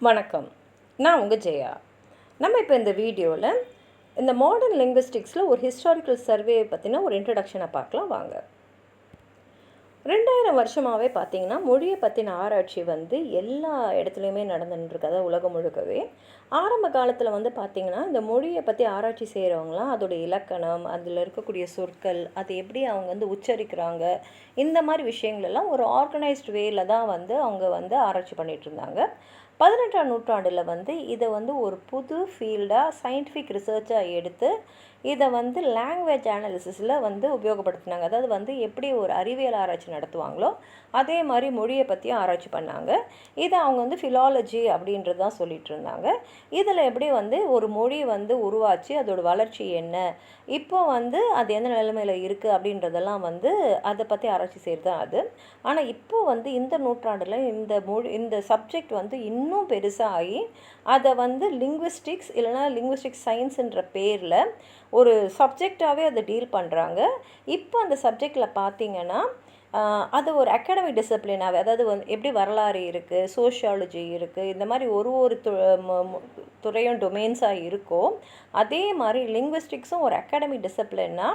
வணக்கம். நான் உங்கள் ஜெயா. நம்ம இப்போ இந்த வீடியோவில் இந்த மாடர்ன் லிங்குவிஸ்டிக்ஸில் ஒரு ஹிஸ்டாரிக்கல் சர்வேயை பற்றின ஒரு இன்ட்ரடக்ஷனை பார்க்கலாம் வாங்க. 2000 வருஷமாகவே பார்த்திங்கன்னா மொழியை பற்றின ஆராய்ச்சி எல்லா இடத்துலையுமே நடந்துட்டுருக்கு. அதாவது உலகம் முழுக்கவே. ஆரம்ப காலத்தில் பார்த்திங்கன்னா இந்த மொழியை பற்றி ஆராய்ச்சி செய்கிறவங்களாம் அதோட இலக்கணம், அதில் இருக்கக்கூடிய சொற்கள், அது எப்படி அவங்க உச்சரிக்கிறாங்க, இந்த மாதிரி விஷயங்களெல்லாம் ஒரு ஆர்கனைஸ்டு வேயில் தான் அவங்க ஆராய்ச்சி பண்ணிகிட்டு இருந்தாங்க. 18ஆம் நூற்றாண்டில் இதை ஒரு புது ஃபீல்டாக சயின்டிஃபிக் ரிசர்ச்சாக எடுத்து இதை லாங்குவேஜ் அனாலிசிஸில் உபயோகப்படுத்தினாங்க. அதாவது எப்படி ஒரு அறிவியல் ஆராய்ச்சி நடத்துவாங்களோ அதே மாதிரி மொழியை பற்றியும் ஆராய்ச்சி பண்ணாங்க. இதை அவங்க ஃபிலாலஜி அப்படின்றது தான் சொல்லிகிட்டு இருந்தாங்க. இதில் எப்படி ஒரு மொழி உருவாச்சு, அதோட வளர்ச்சி என்ன, இப்போ அது எந்த நிலைமையில் இருக்குது அப்படின்றதெல்லாம் அதை பற்றி ஆராய்ச்சி செய்கிறது தான் அது. ஆனால் இப்போது இந்த நூற்றாண்டில் இந்த சப்ஜெக்ட் இன்னும் பெருசாக ஆகி அதை லிங்குவிஸ்டிக்ஸ் இல்லைனா லிங்குவிஸ்டிக் சயின்ஸுன்ற பேரில் ஒரு சப்ஜெக்டாகவே அதை டீல் பண்ணுறாங்க. இப்போ அந்த சப்ஜெக்டில் பார்த்திங்கன்னா அது ஒரு அகாடமிக் டிசிப்ளினாகவே, அதாவது எப்படி வரலாறு இருக்குது, சோஷியாலஜி இருக்குது, இந்த மாதிரி ஒரு துறையும் டொமைன்ஸாக இருக்கோ அதே மாதிரி லிங்குவிஸ்டிக்ஸும் ஒரு அகாடமிக் டிசிப்ளின்னா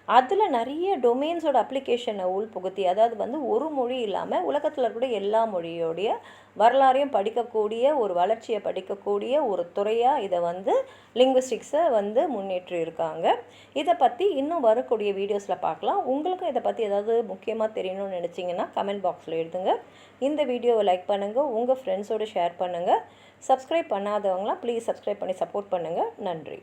அதில் நிறைய டொமைன்ஸோட அப்ளிகேஷனை உள்புகுத்தி, அதாவது ஒரு மொழி இல்லாமல் உலகத்தில் இருக்கக்கூடிய எல்லா மொழியோடைய வரலாறையும் படிக்கக்கூடிய ஒரு வளர்ச்சியை படிக்கக்கூடிய ஒரு துறையாக இதை லிங்குவிஸ்டிக்ஸை முன்னேற்றி இருக்காங்க. இதை பற்றி இன்னும் வரக்கூடிய வீடியோஸில் பார்க்கலாம். உங்களுக்கும் இதை பற்றி ஏதாவது முக்கியமாக தெரியணும்னு நினச்சிங்கன்னா கமெண்ட் பாக்ஸில் எழுதுங்க. இந்த வீடியோவை லைக் பண்ணுங்கள், உங்கள் ஃப்ரெண்ட்ஸோடு ஷேர் பண்ணுங்கள். சப்ஸ்கிரைப் பண்ணாதவங்களாம் ப்ளீஸ் சப்ஸ்கிரைப் பண்ணி சப்போர்ட் பண்ணுங்கள். நன்றி.